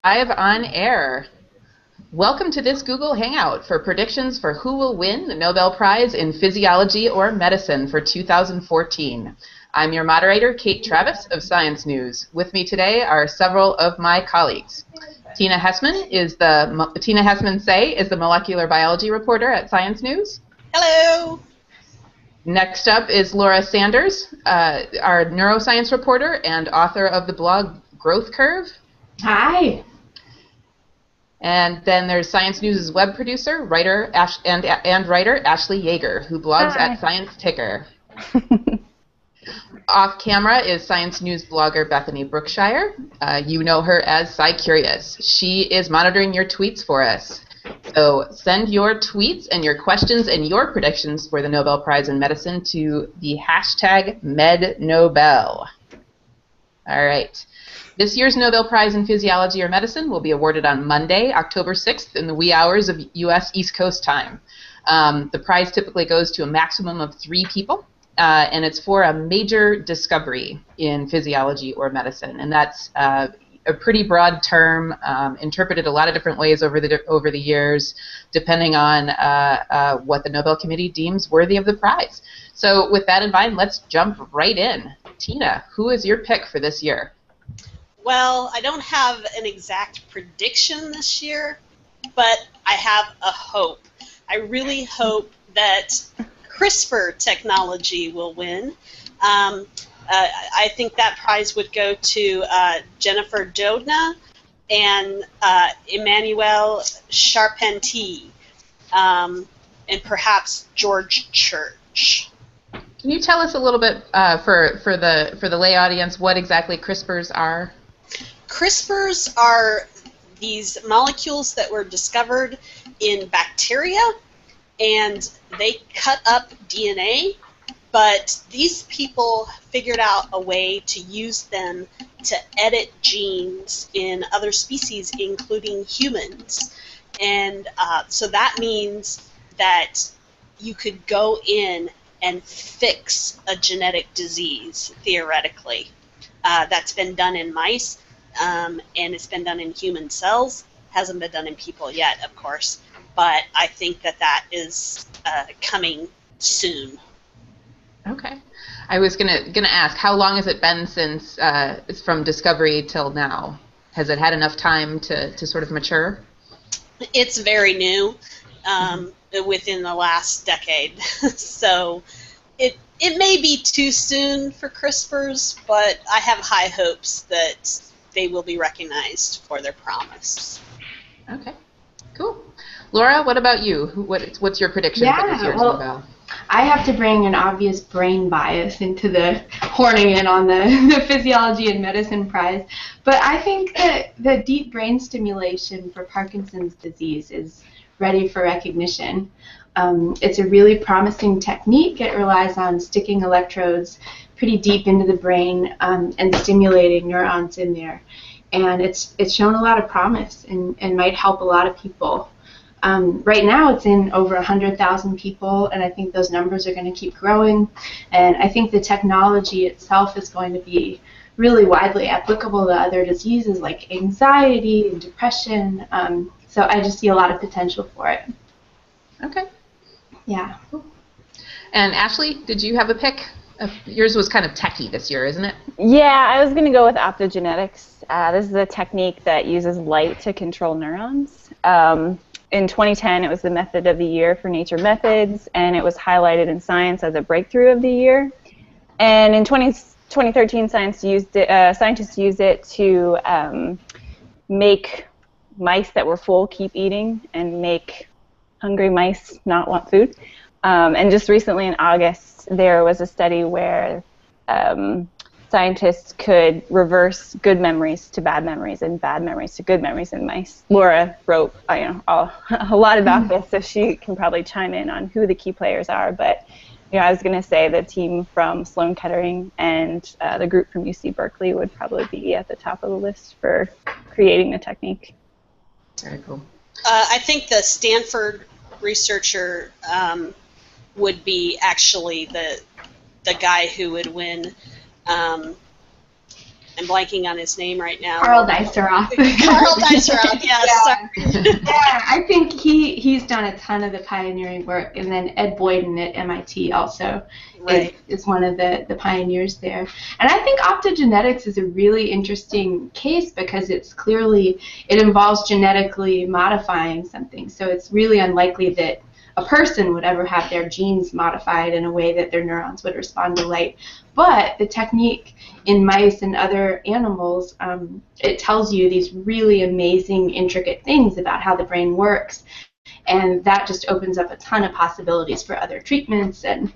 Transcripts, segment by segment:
Live on air. Welcome to this Google Hangout for predictions for who will win the Nobel Prize in Physiology or Medicine for 2014. I'm your moderator, Kate Travis of Science News. With me today are several of my colleagues. Tina Hessman is the molecular biology reporter at Science News. Hello. Next up is Laura Sanders, our neuroscience reporter and author of the blog Growth Curve. Hi. And then there's Science News' web producer, writer, and writer Ashley Yeager, who blogs at Science Ticker. Off camera is Science News blogger Bethany Brookshire. You know her as SciCurious. She is monitoring your tweets for us. So send your tweets and your questions and your predictions for the Nobel Prize in Medicine to the hashtag #MedNobel. All right. This year's Nobel Prize in Physiology or Medicine will be awarded on Monday, October 6th in the wee hours of U.S. East Coast time. The prize typically goes to a maximum of 3 people, and it's for a major discovery in physiology or medicine. And that's a pretty broad term, interpreted a lot of different ways over the years, depending on what the Nobel Committee deems worthy of the prize. So with that in mind, let's jump right in. Tina, who is your pick for this year? Well, I don't have an exact prediction this year, but I have a hope. I really hope that CRISPR technology will win. I think that prize would go to Jennifer Doudna and Emmanuel Charpentier, and perhaps George Church. Can you tell us a little bit for the lay audience what exactly CRISPRs are? CRISPRs are these molecules that were discovered in bacteria, and they cut up DNA, but these people figured out a way to use them to edit genes in other species, including humans. And so that means that you could go in and fix a genetic disease, theoretically. That's been done in mice. And it's been done in human cells. Hasn't been done in people yet, of course, but I think that is coming soon. Okay. I was gonna ask, how long has it been since it's from discovery till now? Has it had enough time to sort of mature? It's very new, within the last decade. So it may be too soon for CRISPRs, but I have high hopes that they will be recognized for their promise. Okay, cool. Laura, what about you? What's your prediction for this year's Nobel? I have to bring an obvious brain bias into the horning in on the Physiology and Medicine Prize, but I think that the deep brain stimulation for Parkinson's disease is ready for recognition. It's a really promising technique. It relies on sticking electrodes pretty deep into the brain and stimulating neurons in there. And it's shown a lot of promise and might help a lot of people. Right now it's in over 100,000 people, and I think those numbers are going to keep growing. And I think the technology itself is going to be really widely applicable to other diseases like anxiety and depression. So I just see a lot of potential for it. Okay. Yeah. And Ashley, did you have a pick? Yours was kind of techie this year, isn't it? Yeah, I was going to go with optogenetics. This is a technique that uses light to control neurons. In 2010, it was the method of the year for Nature Methods, and it was highlighted in Science as a breakthrough of the year. And in 2013, scientists used it to make mice that were full keep eating and make hungry mice not want food. And just recently in August, there was a study where scientists could reverse good memories to bad memories and bad memories to good memories in mice. Laura wrote a lot about this, so she can probably chime in on who the key players are. But I was going to say the team from Sloan Kettering and the group from UC Berkeley would probably be at the top of the list for creating the technique. Very cool. I think the Stanford researcher would be actually the guy who would win. I'm blanking on his name right now. Carl Dijsselhoff. Carl Dijsselhoff, yes. Yeah, I think he's done a ton of the pioneering work, and then Ed Boyden at MIT also is one of the pioneers there. And I think optogenetics is a really interesting case because it involves genetically modifying something. So it's really unlikely that a person would ever have their genes modified in a way that their neurons would respond to light. But the technique in mice and other animals, it tells you these really amazing, intricate things about how the brain works. And that just opens up a ton of possibilities for other treatments. And,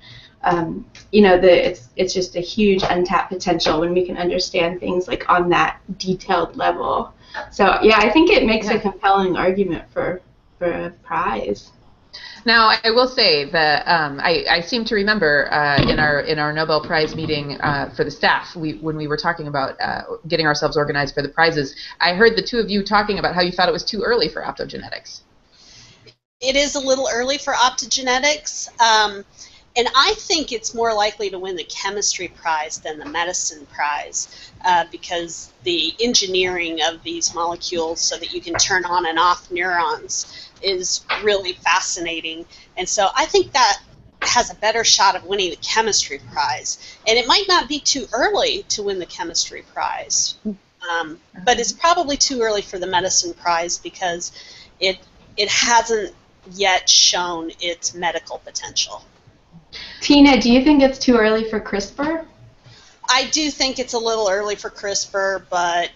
it's just a huge untapped potential when we can understand things like on that detailed level. So, yeah, I think it makes a compelling argument for a prize. Now, I will say that I seem to remember in our Nobel Prize meeting for the staff, when we were talking about getting ourselves organized for the prizes, I heard the two of you talking about how you thought it was too early for optogenetics. It is a little early for optogenetics, and I think it's more likely to win the chemistry prize than the medicine prize because the engineering of these molecules so that you can turn on and off neurons is really fascinating, and so I think that has a better shot of winning the chemistry prize. And it might not be too early to win the chemistry prize, but it's probably too early for the medicine prize because it hasn't yet shown its medical potential. Tina, do you think it's too early for CRISPR? I do think it's a little early for CRISPR, but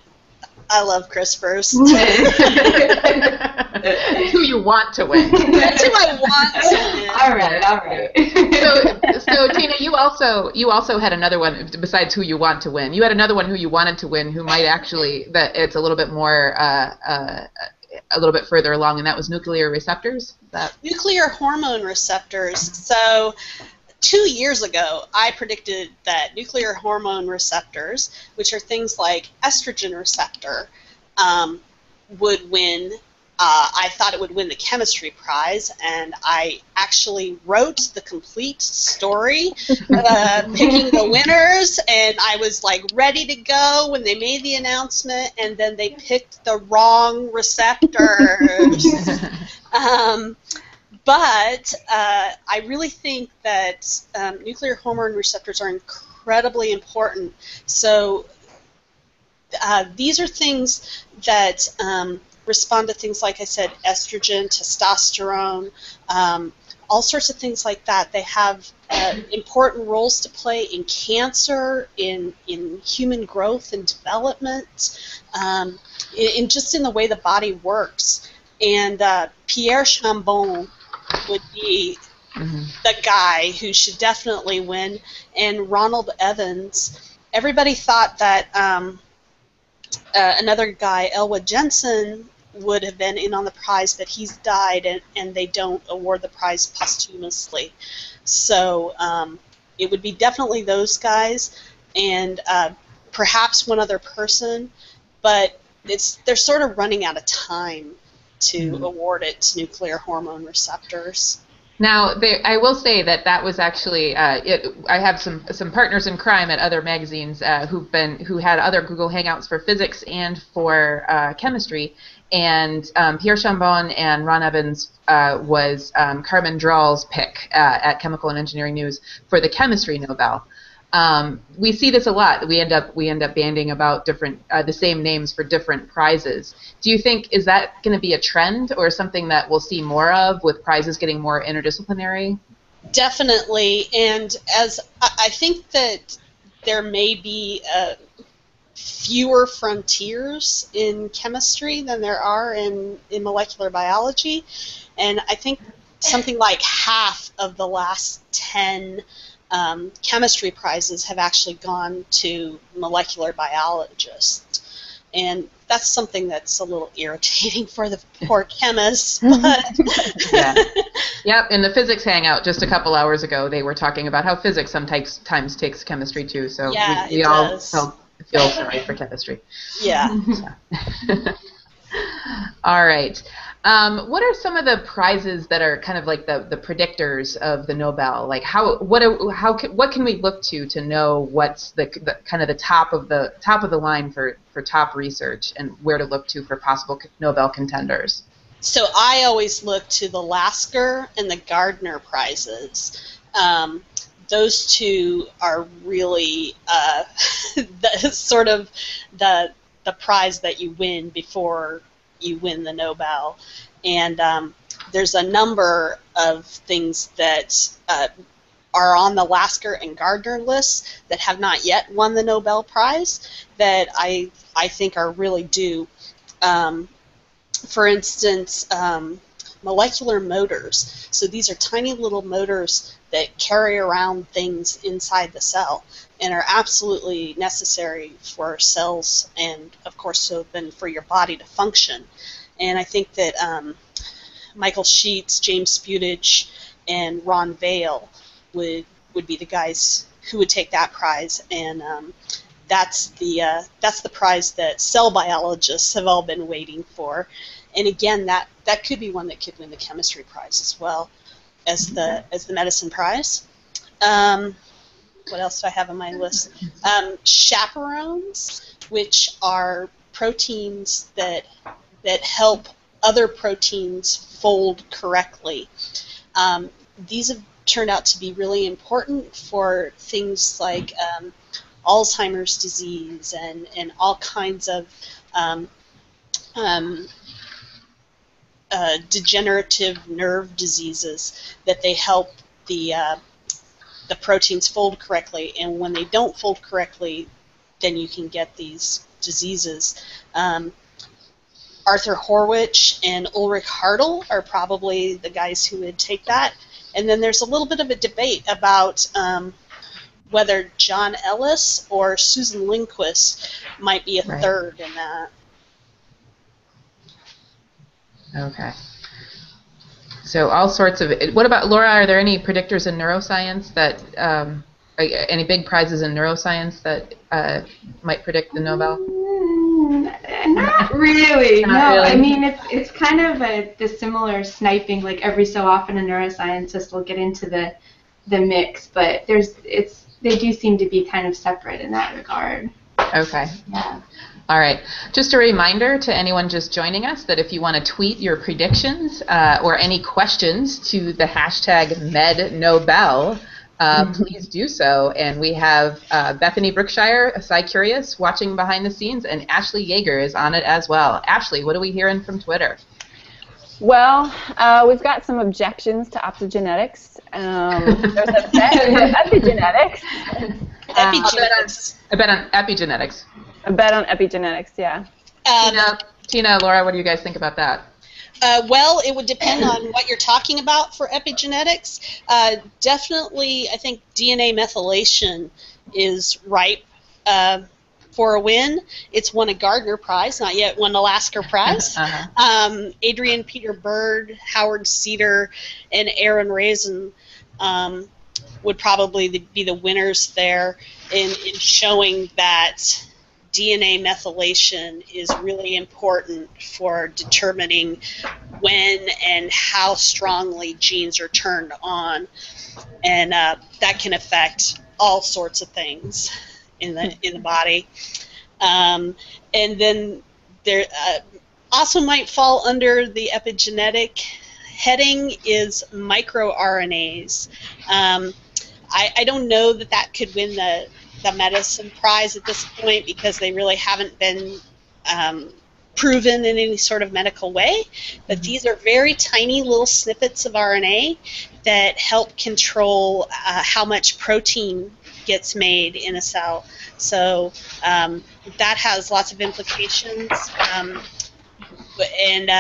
I love CRISPRs. Who you want to win. That's who I want to win. All right. So Tina, you also had another one besides who you want to win. You had another one who you wanted to win who might actually, that it's a little bit more a little bit further along, and that was nuclear receptors. Nuclear hormone receptors. So 2 years ago, I predicted that nuclear hormone receptors, which are things like estrogen receptor, would win. I thought it would win the chemistry prize, and I actually wrote the complete story, picking the winners, and I was like ready to go when they made the announcement, and then they picked the wrong receptors. But I really think that nuclear hormone receptors are incredibly important. So these are things that respond to things like I said, estrogen, testosterone, all sorts of things like that. They have important roles to play in cancer, in human growth and development, in just in the way the body works. And Pierre Chambon would be the guy who should definitely win, and Ronald Evans. Everybody thought that another guy, Elwood Jensen, would have been in on the prize, but he's died, and they don't award the prize posthumously. So it would be definitely those guys, and perhaps one other person, but they're sort of running out of time to award it to nuclear hormone receptors. Now, I will say that was actually I have some partners in crime at other magazines who had other Google Hangouts for physics and for chemistry, and Pierre Chambon and Ron Evans was Carmen Drall's pick at Chemical and Engineering News for the chemistry Nobel. We see this a lot. We end up banding about different the same names for different prizes. Do you think, is that going to be a trend or something that we'll see more of with prizes getting more interdisciplinary? Definitely, and as I think that there may be fewer frontiers in chemistry than there are in molecular biology, and I think something like half of the last 10 chemistry prizes have actually gone to molecular biologists. And that's something that's a little irritating for the poor chemists. But yeah. Yep, in the physics hangout just a couple hours ago, they were talking about how physics sometimes takes chemistry too. So yeah, we all feel sorry for chemistry. Yeah. All right. What are some of the prizes that are kind of like the predictors of the Nobel? Like what can we look to know what's the kind of the top of the line for top research and where to look to for possible Nobel contenders? So I always look to the Lasker and the Gardner prizes. Those two are really the prize that you win before you win the Nobel. And there's a number of things that are on the Lasker and Gardner list that have not yet won the Nobel Prize that I think are really due. For instance, molecular motors. So these are tiny little motors that carry around things inside the cell and are absolutely necessary for cells and, of course, so then for your body to function. And I think that Michael Sheets, James Sputich, and Ron Vale would be the guys who would take that prize. And that's the prize that cell biologists have all been waiting for. And again, that could be one that could win the chemistry prize as well as the medicine prize. What else do I have on my list? Chaperones, which are proteins that help other proteins fold correctly. These have turned out to be really important for things like Alzheimer's disease and all kinds of degenerative nerve diseases, that they help the proteins fold correctly, and when they don't fold correctly, then you can get these diseases. Arthur Horwich and Ulrich Hartl are probably the guys who would take that. And then there's a little bit of a debate about whether John Ellis or Susan Lindquist might be a third in that. Okay. So all sorts of. What about Laura? Are there any predictors in neuroscience that any big prizes in neuroscience that might predict the Nobel? Not really. Not no, really. I mean it's kind of the similar sniping. Like every so often, a neuroscientist will get into the mix, but they do seem to be kind of separate in that regard. Okay. Yeah. All right. Just a reminder to anyone just joining us that if you want to tweet your predictions or any questions to the hashtag #MedNobel, please do so. And we have Bethany Brookshire, SciCurious, watching behind the scenes, and Ashley Yeager is on it as well. Ashley, what are we hearing from Twitter? Well, we've got some objections to optogenetics. There's a bet for epigenetics. Epigenetics. A bet on epigenetics. A bet on epigenetics, yeah. Tina, Laura, what do you guys think about that? Well, it would depend on what you're talking about for epigenetics. Definitely, I think DNA methylation is ripe for a win. It's won a Gardner Prize, not yet won the Lasker Prize. Adrian Peter Bird, Howard Cedar, and Aaron Raisin would probably be the winners there in showing that DNA methylation is really important for determining when and how strongly genes are turned on, and that can affect all sorts of things in the body. And then there also might fall under the epigenetic heading is microRNAs. I don't know that could win the medicine prize at this point because they really haven't been proven in any sort of medical way. But these are very tiny little snippets of RNA that help control how much protein gets made in a cell. So that has lots of implications. And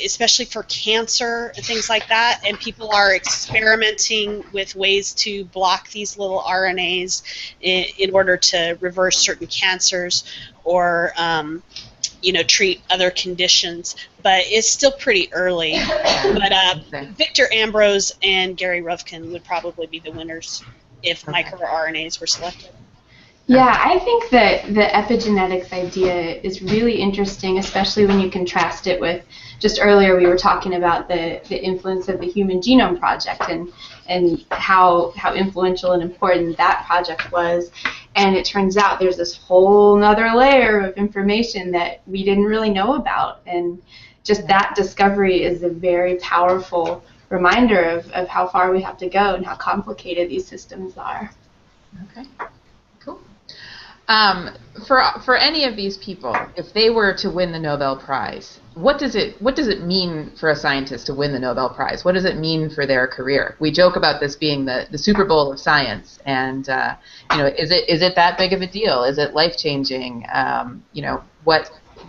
especially for cancer and things like that, and people are experimenting with ways to block these little RNAs in order to reverse certain cancers or treat other conditions. But it's still pretty early. But Victor Ambrose and Gary Ruvkin would probably be the winners if microRNAs were selected. Yeah, I think that the epigenetics idea is really interesting, especially when you contrast it with, just earlier we were talking about the influence of the Human Genome Project and how influential and important that project was. And it turns out there's this whole nother layer of information that we didn't really know about. And just that discovery is a very powerful reminder of how far we have to go and how complicated these systems are. Okay. Cool. For any of these people, if they were to win the Nobel Prize, what does it mean for a scientist to win the Nobel Prize? What does it mean for their career? We joke about this being the Super Bowl of science, and is it that big of a deal? Is it life changing?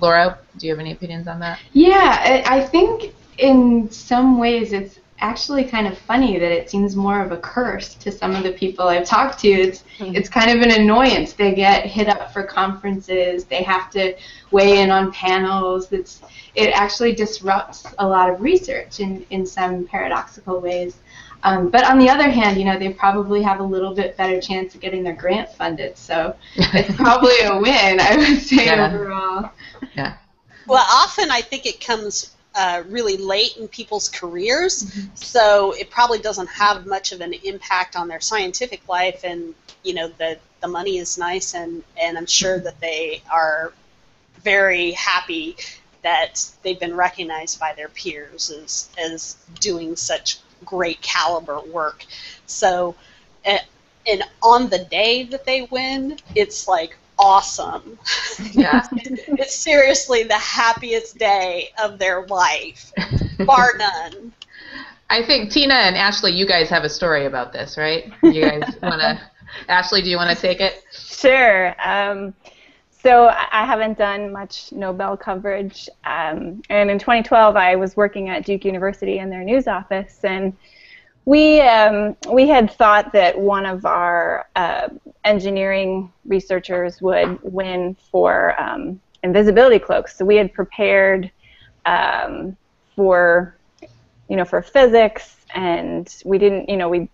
Laura, do you have any opinions on that? Yeah, I think in some ways it's actually kind of funny that it seems more of a curse to some of the people I've talked to. It's kind of an annoyance. They get hit up for conferences. They have to weigh in on panels. It actually disrupts a lot of research in some paradoxical ways. But on the other hand, they probably have a little bit better chance of getting their grant funded. So it's probably a win, I would say, overall. Yeah. Well, often I think it comes really late in people's careers, so it probably doesn't have much of an impact on their scientific life, and the money is nice, and I'm sure that they are very happy that they've been recognized by their peers as doing such great caliber work. So and on the day that they win, it's like awesome. Yeah. It's seriously the happiest day of their life, bar none. I think Tina and Ashley, you guys have a story about this, right? You guys want to? Ashley, do you want to take it? Sure. So I haven't done much Nobel coverage, and in 2012 I was working at Duke University in their news office, and we had thought that one of our engineering researchers would win for invisibility cloaks. So we had prepared for physics, and we didn't, we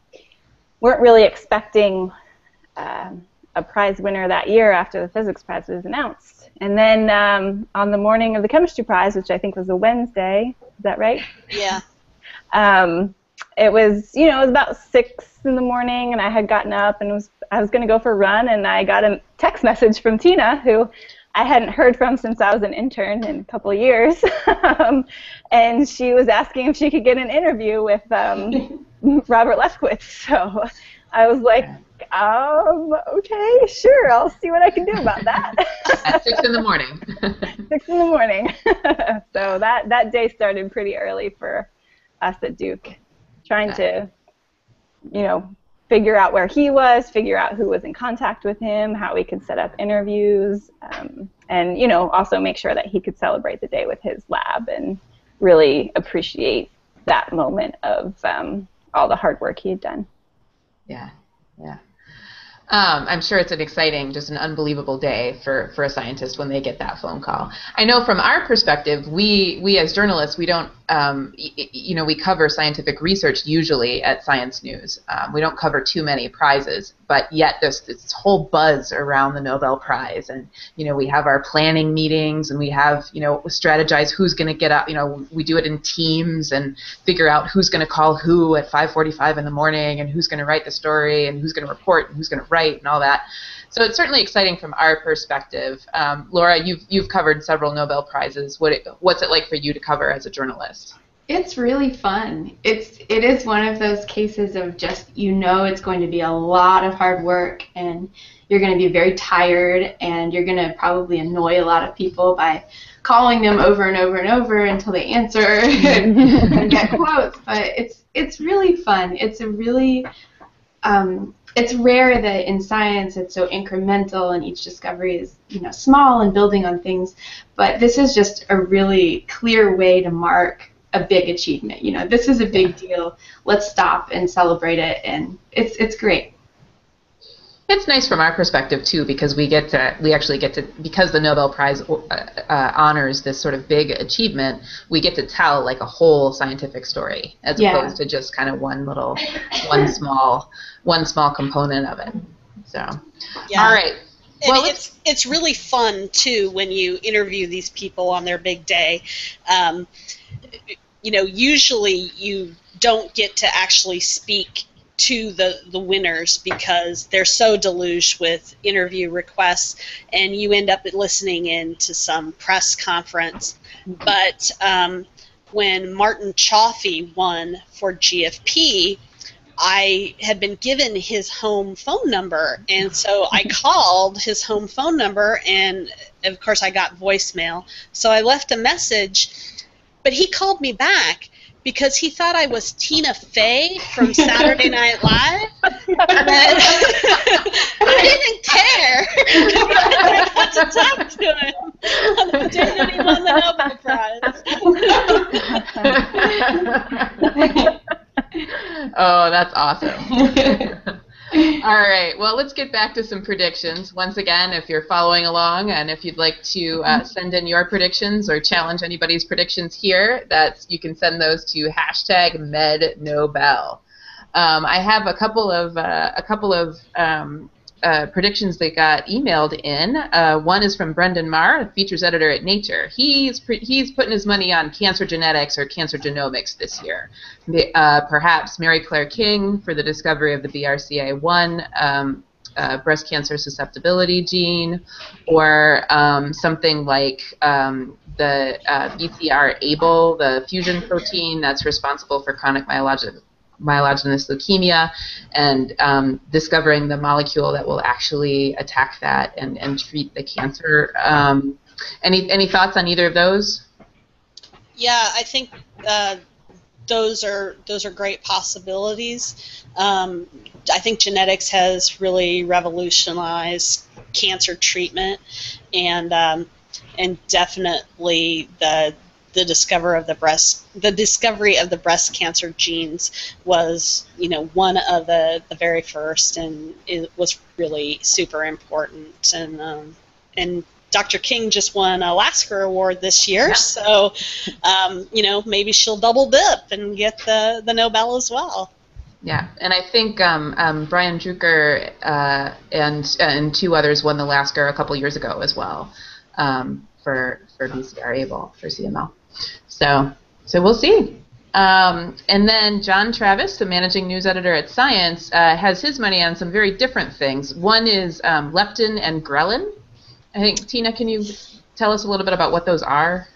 weren't really expecting a prize winner that year after the physics prize was announced. And then on the morning of the chemistry prize, which I think was a Wednesday, is that right? Yeah. It was about 6 in the morning, and I had gotten up and I was going to go for a run, and I got a text message from Tina, who I hadn't heard from since I was an intern in a couple of years, and she was asking if she could get an interview with Robert Lefkowitz. So I was like, okay, sure, I'll see what I can do about that. At 6 in the morning. 6 in the morning. So that day started pretty early for us at Duke, trying to, figure out where he was, figure out who was in contact with him, how we could set up interviews, and, also make sure that he could celebrate the day with his lab and really appreciate that moment of all the hard work he had done. Yeah, yeah. I'm sure it's just an unbelievable day for a scientist when they get that phone call. I know from our perspective, we as journalists, we don't, we cover scientific research usually at Science News. We don't cover too many prizes, but yet there's this whole buzz around the Nobel Prize, and we have our planning meetings, and we have strategize who's going to get up. We do it in teams and figure out who's going to call who at 5:45 in the morning, and who's going to write the story, and who's going to report, and who's going to write, and all that. So it's certainly exciting from our perspective. Laura, you've covered several Nobel Prizes. What's it like for you to cover as a journalist? It's really fun. It is one of those cases of just, it's going to be a lot of hard work, and you're going to be very tired, and you're going to probably annoy a lot of people by calling them over and over and over until they answer and get quotes. But it's really fun. It's a really it's rare that in science it's so incremental and each discovery is small and building on things, but this is just a really clear way to mark a big achievement. This is a big deal. Let's stop and celebrate it, and it's great. It's nice from our perspective too, because we actually get to, because the Nobel Prize honors this sort of big achievement, we get to tell like a whole scientific story as opposed to just kind of one small component of it. So, all right. Well, it's really fun too when you interview these people on their big day. Usually you don't get to actually speak to the winners because they're so deluged with interview requests, and you end up listening in to some press conference. But when Martin Chaffee won for GFP, I had been given his home phone number, and so I called his home phone number, and of course I got voicemail. So I left a message, but he called me back because he thought I was Tina Fey from Saturday Night Live. And I didn't care. I got to talk to him on the day that he won the Nobel Prize. Oh, that's awesome. All right, well, let's get back to some predictions. Once again, if you're following along and if you'd like to send in your predictions or challenge anybody's predictions here, you can send those to #MedNobel. I have a couple of predictions that got emailed in. One is from Brendan Marr, a features editor at Nature. He's putting his money on cancer genetics or cancer genomics this year. Perhaps Mary Claire King for the discovery of the BRCA1 breast cancer susceptibility gene, or something like the BCR-ABL, the fusion protein that's responsible for chronic myelogenous leukemia, and discovering the molecule that will actually attack that and treat the cancer. Any thoughts on either of those? Yeah, I think those are great possibilities. I think genetics has really revolutionized cancer treatment, and definitely the discovery of the breast cancer genes was, one of the very first, and it was really super important. And Dr. King just won a Lasker Award this year, so maybe she'll double dip and get the Nobel as well. Yeah, and I think Brian Drucker and two others won the Lasker a couple years ago as well for BCR-ABL, for CML. So we'll see. And then John Travis, the managing news editor at Science, has his money on some very different things. One is leptin and ghrelin. I think, Tina, can you tell us a little bit about what those are?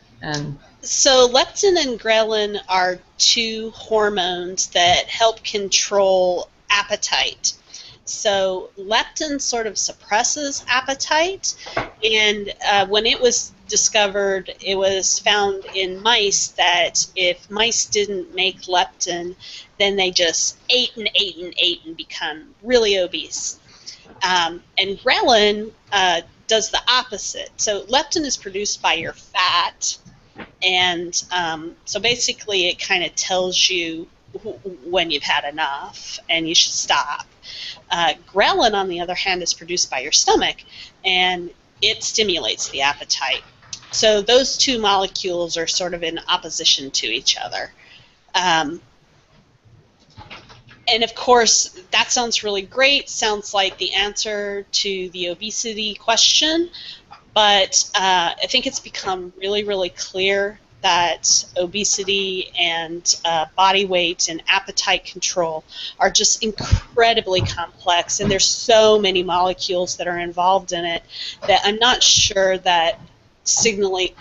So leptin and ghrelin are two hormones that help control appetite. So leptin sort of suppresses appetite, and when it was discovered, it was found in mice that if mice didn't make leptin, then they just ate and ate and ate and become really obese. And ghrelin does the opposite. So leptin is produced by your fat, and so basically it kind of tells you when you've had enough and you should stop. Ghrelin, on the other hand, is produced by your stomach, and it stimulates the appetite. So those two molecules are sort of in opposition to each other. And of course, that sounds really great, sounds like the answer to the obesity question, but I think it's become really, really clear that obesity and body weight and appetite control are just incredibly complex, and there's so many molecules that are involved in it that I'm not sure that singling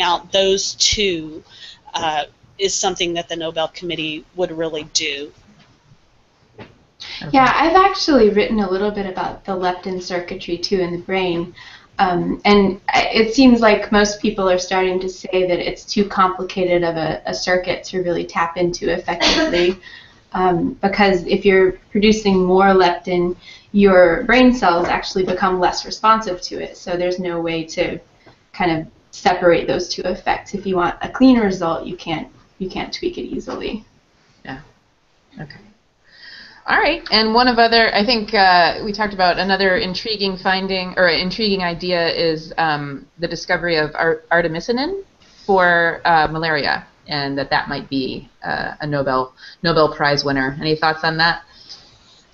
out those two is something that the Nobel Committee would really do. Yeah, I've actually written a little bit about the leptin circuitry too in the brain. And it seems like most people are starting to say that it's too complicated of a circuit to really tap into effectively, because if you're producing more leptin, your brain cells actually become less responsive to it. So there's no way to kind of separate those two effects. If you want a clean result, you can't tweak it easily. Yeah. Okay. All right, and I think we talked about another intriguing finding, or intriguing idea, is the discovery of Artemisinin for malaria, and that might be a Nobel Prize winner. Any thoughts on that?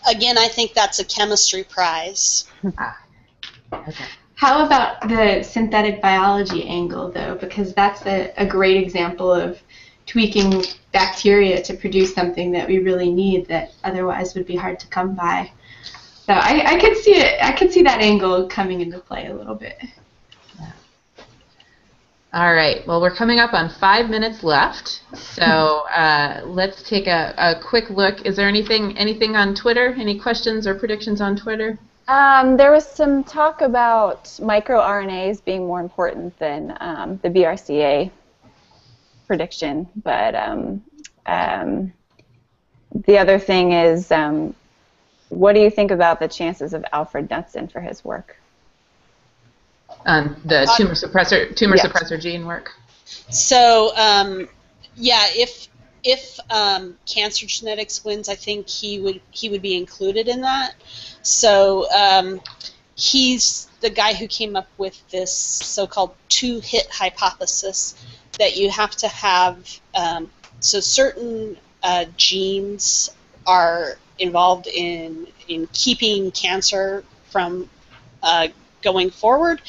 Again, I think that's a chemistry prize. Okay. How about the synthetic biology angle, though? Because that's a great example of tweaking bacteria to produce something that we really need that otherwise would be hard to come by. So I could see it. I could see that angle coming into play a little bit. All right. Well, we're coming up on 5 minutes left, so let's take a quick look. Is there anything on Twitter? Any questions or predictions on Twitter? There was some talk about microRNAs being more important than the BRCA prediction, but the other thing is, what do you think about the chances of Alfred Knudsen for his work? The tumor suppressor gene work. So, yeah, if cancer genetics wins, I think he would be included in that. So he's the guy who came up with this so-called two-hit hypothesis that you have to have so certain genes are involved in keeping cancer from going forward.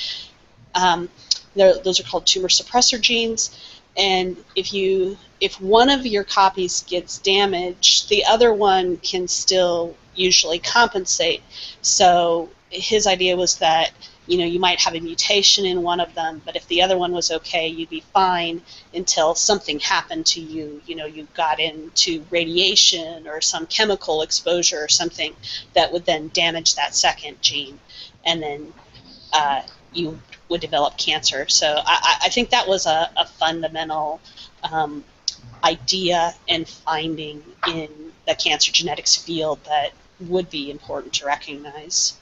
Those are called tumor suppressor genes, and if one of your copies gets damaged, the other one can still usually compensate. So his idea was that you might have a mutation in one of them, but if the other one was okay, you'd be fine until something happened to you. You got into radiation or some chemical exposure or something that would then damage that second gene, and then you would develop cancer. So I think that was a fundamental idea and finding in the cancer genetics field that would be important to recognize.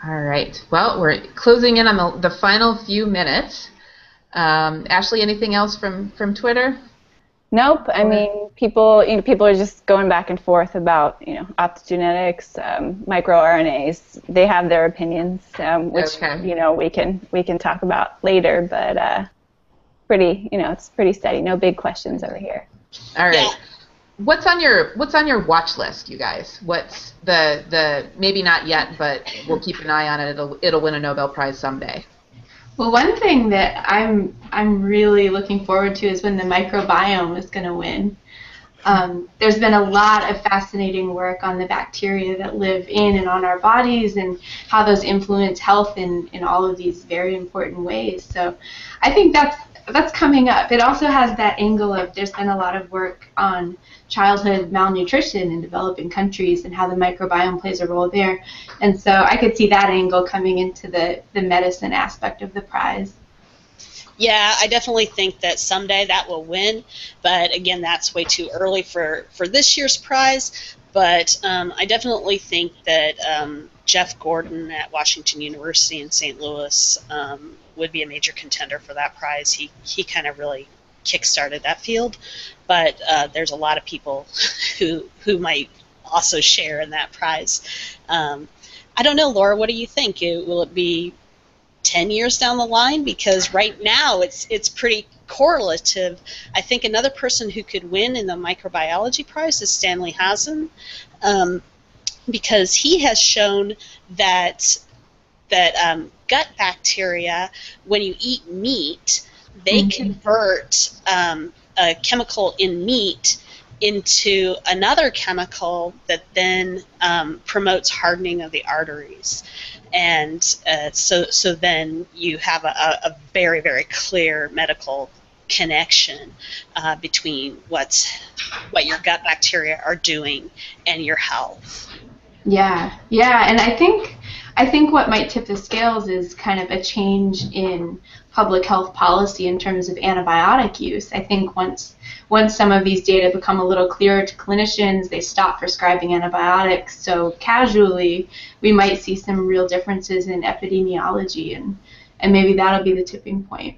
All right. Well, we're closing in on the final few minutes. Ashley, anything else from Twitter? Nope. I mean, people are just going back and forth about, optogenetics, microRNAs. They have their opinions, which okay. we can talk about later. But it's pretty steady. No big questions over here. All right. Yeah. What's on your watch list, you guys? What's the maybe not yet, but we'll keep an eye on it. It'll win a Nobel Prize someday. Well, one thing that I'm really looking forward to is when the microbiome is going to win. There's been a lot of fascinating work on the bacteria that live in and on our bodies and how those influence health in all of these very important ways. So I think that's coming up. It also has that angle of there's been a lot of work on childhood malnutrition in developing countries and how the microbiome plays a role there. And so I could see that angle coming into the medicine aspect of the prize. Yeah, I definitely think that someday that will win, but again, that's way too early for this year's prize. But I definitely think that Jeff Gordon at Washington University in St. Louis would be a major contender for that prize. He kind of really kick-started that field, but there's a lot of people who might also share in that prize. I don't know, Laura, what do you think? Will it be 10 years down the line? Because right now it's pretty correlative. I think another person who could win in the microbiology prize is Stanley Hazen, because he has shown that gut bacteria, when you eat meat, they convert a chemical in meat into another chemical that then promotes hardening of the arteries. And so then you have a very, very clear medical connection between what your gut bacteria are doing and your health. Yeah, and I think what might tip the scales is kind of a change in public health policy in terms of antibiotic use. I think once some of these data become a little clearer to clinicians, they stop prescribing antibiotics so casually, we might see some real differences in epidemiology, and maybe that'll be the tipping point.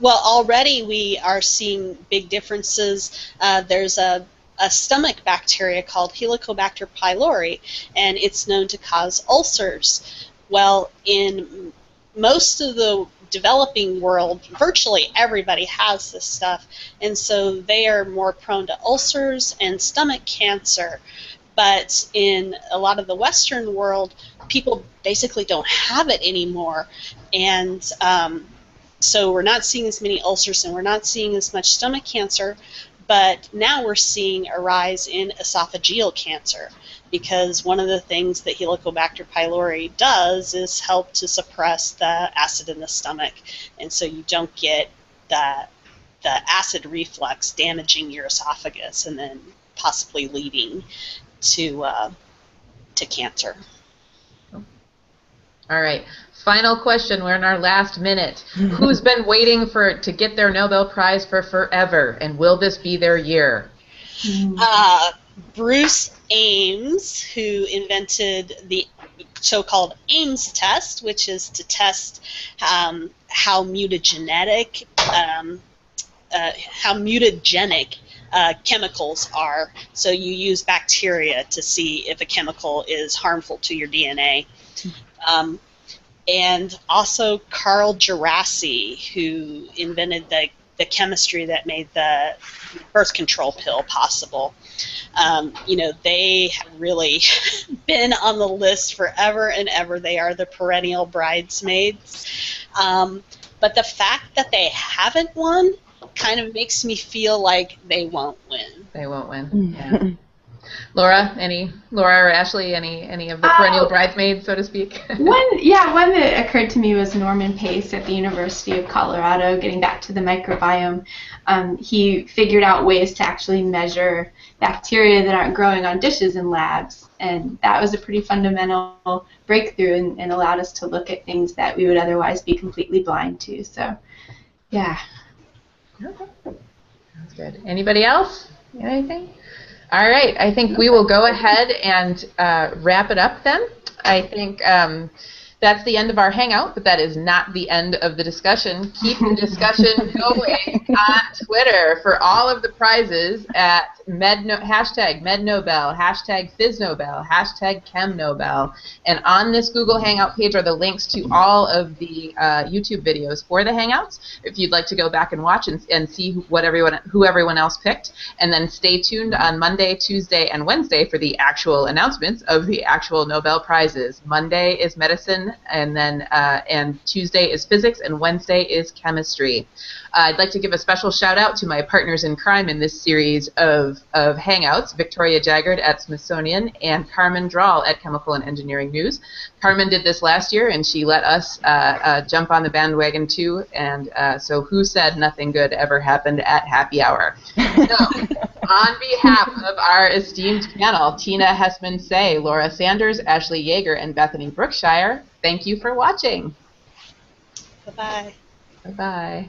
Well, already we are seeing big differences. There's a stomach bacteria called Helicobacter pylori, and it's known to cause ulcers. Well, in most of the developing world, virtually everybody has this stuff, and so they are more prone to ulcers and stomach cancer. But in a lot of the Western world, people basically don't have it anymore, and so we're not seeing as many ulcers and we're not seeing as much stomach cancer, but now we're seeing a rise in esophageal cancer, because one of the things that Helicobacter pylori does is help to suppress the acid in the stomach, and so you don't get the acid reflux damaging your esophagus and then possibly leading to cancer. All right. Final question. We're in our last minute. Who's been waiting to get their Nobel Prize for forever, and will this be their year? Bruce Ames, who invented the so-called Ames test, which is to test how mutagenic chemicals are. So you use bacteria to see if a chemical is harmful to your DNA. And also Carl Gerasi, who invented the chemistry that made the birth control pill possible. They have really been on the list forever and ever. They are the perennial bridesmaids. But the fact that they haven't won kind of makes me feel like they won't win. They won't win. Yeah. Laura or Ashley, any of the perennial bridesmaids, so to speak? One that occurred to me was Norman Pace at the University of Colorado, getting back to the microbiome. He figured out ways to actually measure bacteria that aren't growing on dishes in labs, and that was a pretty fundamental breakthrough and allowed us to look at things that we would otherwise be completely blind to. So, yeah. Okay. Sounds good. Anybody else? Anything? All right, I think we will go ahead and wrap it up then. I think that's the end of our hangout, but that is not the end of the discussion. Keep the discussion going on Twitter for all of the prizes at hashtag MedNobel, hashtag PhysNobel, hashtag ChemNobel. And on this Google Hangout page are the links to all of the YouTube videos for the Hangouts, if you'd like to go back and watch and see who everyone else picked. And then stay tuned on Monday, Tuesday, and Wednesday for the actual announcements of the actual Nobel Prizes. Monday is medicine, and then and Tuesday is physics, and Wednesday is chemistry. I'd like to give a special shout out to my partners in crime in this series of Hangouts, Victoria Jaggard at Smithsonian and Carmen Drahl at Chemical and Engineering News. Carmen did this last year, and she let us jump on the bandwagon too, and so who said nothing good ever happened at happy hour? So, on behalf of our esteemed panel, Tina Hessman-Say, Laura Sanders, Ashley Yeager, and Bethany Brookshire, thank you for watching. Bye-bye. Bye-bye.